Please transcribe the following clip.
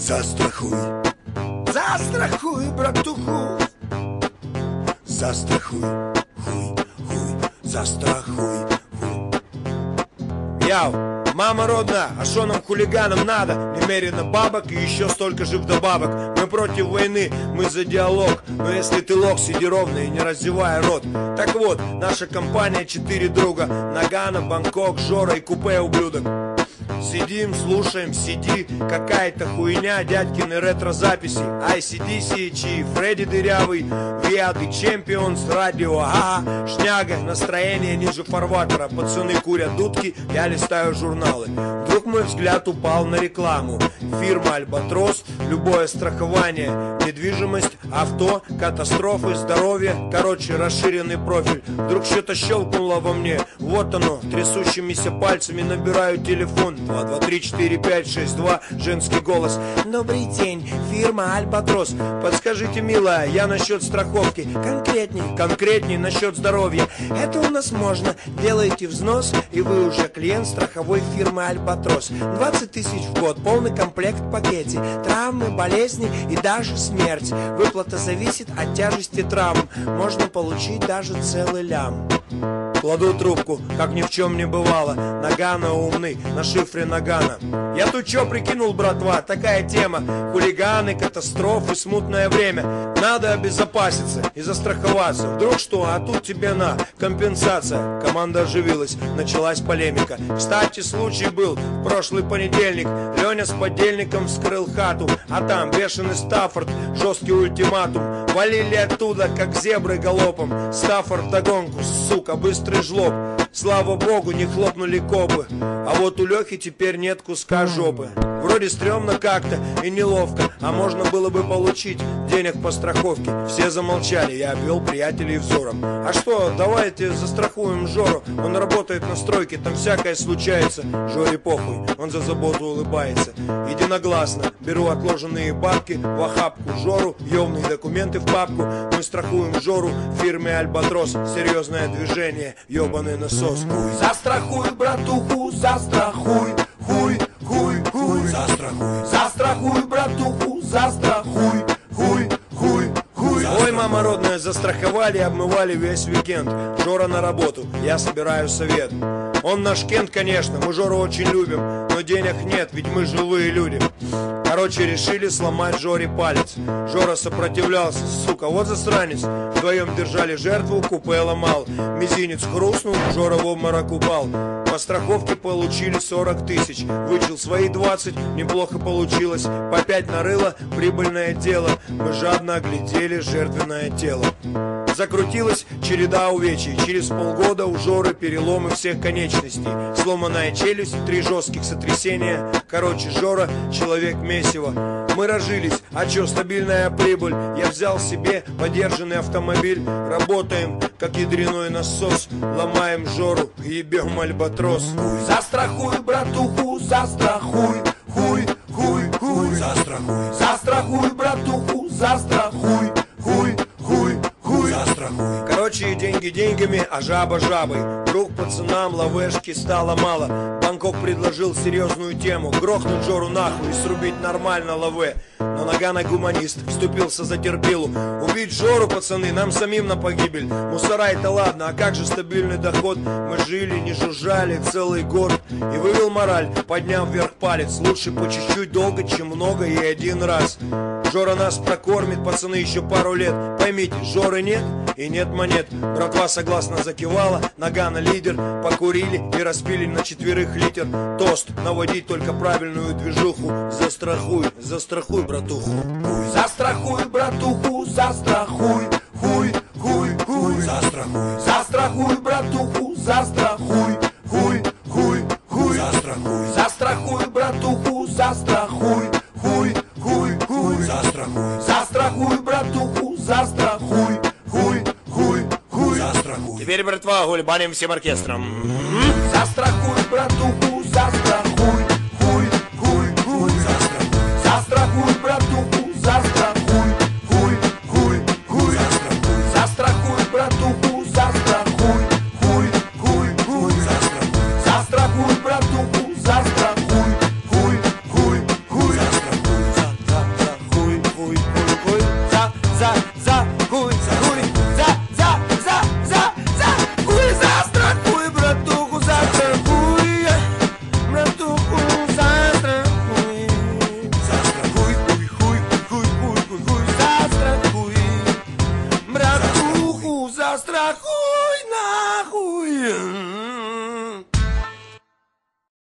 Застрахуй, застрахуй, братуху. Застрахуй, хуй, хуй, застрахуй, хуй. Яу, мама родная, а шо нам хулиганам надо? Немерено бабок и еще столько же вдобавок. Мы против войны, мы за диалог. Но если ты лох, сиди ровно и не раздевай рот. Так вот, наша компания 4 друга: Нагано, Бангкок, Жора и купе ублюдок. Сидим, слушаем, CD, какая-то хуйня, дядькины ретро-записи, ICDC, Фредди Дырявый, We the Champions, радио, ага, шняга, настроение ниже фарватера, пацаны курят дудки, я листаю журналы. Вдруг мой взгляд упал на рекламу. Фирма Альбатрос, любое страхование, недвижимость, авто, катастрофы, здоровье, короче, расширенный профиль. Вдруг что-то щелкнуло во мне, вот оно, трясущимися пальцами набираю телефон. 2, 2, 3, 4, 5, 6, 2, женский голос. Добрый день, фирма Альбатрос. Подскажите, милая, я насчет страховки. Конкретней насчет здоровья. Это у нас можно. Делаете взнос, и вы уже клиент страховой фирмы Альбатрос. 20 тысяч в год, полный комплект в пакете. Травмы, болезни и даже смерть. Выплата зависит от тяжести травм. Можно получить даже целый лям. Кладу трубку, как ни в чем не бывало. Нагано умный, на шифре Нагано. Я тут чё прикинул, братва, такая тема. Хулиганы, катастрофы, смутное время. Надо обезопаситься и застраховаться. Вдруг что, а тут тебе на компенсация. Команда оживилась, началась полемика. Кстати, случай был в прошлый понедельник. Леня с подельником вскрыл хату, а там бешеный Стаффорд, жесткий ультиматум. Валили оттуда, как зебры галопом. Стаффорд вдогонку, сука, быстрый жлоб. Слава богу, не хлопнули копы. А вот у Лехи теперь нет куска жопы. Вроде стрёмно как-то и неловко, а можно было бы получить денег по страховке. Все замолчали, я обвел приятелей взором. А что, давайте застрахуем Жору. Он работает на стройке, там всякое случается. Жоре похуй, он за заботу улыбается. Единогласно беру отложенные бабки в охапку Жору, ёвные документы в папку. Мы страхуем Жору в фирме Альбатрос. Серьезное движение, ёбаный насос. Хуй. Застрахуй, братуху, застрахуй. Хуй, хуй, хуй. Застрахуй, застрахуй, братуху, застрахуй. Хуй, хуй, хуй. Ой, мама родная, застраховали, обмывали весь уикенд. Жора на работу, я собираю совет. Он наш Кент, конечно, мы Жору очень любим, но денег нет, ведь мы живые люди. Короче, решили сломать Жоре палец. Жора сопротивлялся, сука, вот засранец. Вдвоем держали жертву, купе ломал. Мизинец хрустнул, Жора в обморок упал. По страховке получили 40 тысяч. Вычел свои 20, неплохо получилось. По 5 нарыло, прибыльное дело. Мы жадно оглядели жертвенное тело. Закрутилась череда увечий. Через полгода у Жоры переломы всех конечностей. Сломанная челюсть, 3 жестких сотрясения. Короче, Жора человек месиво. Мы разжились, а чё, стабильная прибыль. Я взял себе подержанный автомобиль. Работаем, как ядреной насос. Ломаем Жору, ебем Альбатрос. Застрахуй, братуху, застрахуй. Хуй, хуй, хуй. Застрахуй, застрахуй, братуху, застрахуй. Хуй, хуй, хуй. Застрахуй. Короче, деньги деньгами, а жаба жабой. Вдруг пацанам лавешки стало мало. Бангкок предложил серьезную тему: грохнуть Жору нахуй и срубить нормально лаве. Но Нагано гуманист вступился за терпилу. Убить Жору, пацаны, нам самим на погибель. Мусора это ладно, а как же стабильный доход? Мы жили, не жужжали целый год. И вывел мораль, подняв вверх палец. Лучше по чуть-чуть долго, чем много и один раз. Жора нас прокормит, пацаны, еще пару лет. Поймите, Жоры нет и нет монет. Братва согласно закивала. Нагано лидер, покурили и распили на 4 литр. Тост, наводить только правильную движуху. Застрахуй, застрахуй, братуху. Хуй. Застрахуй, братуху, застрахуй. Хуй, хуй, хуй. Застрахуй, застрахуй, братуху, застрахуй. Хуй, хуй, хуй. Застрахуй, застрахуй, братуху, застрахуй. Хуй, хуй, хуй. Застрахуй, застрахуй, братуху, застрахуй. Хуй, хуй, хуй. Застрахуй. Теперь, братва, гульбаним всем оркестром. Застрахуй, братуху, застрахуй. Хуй, хуй, хуй. Застрахуй, застрахуй, братуху, застрахуй. Хуй, хуй, хуй. Застрахуй, застрахуй, братуху, застрахуй. Хуй, хуй, хуй. Застрахуй, застрахуй, братуху, застрахуй. Хуй, хуй, хуй. Застрахуй. страху.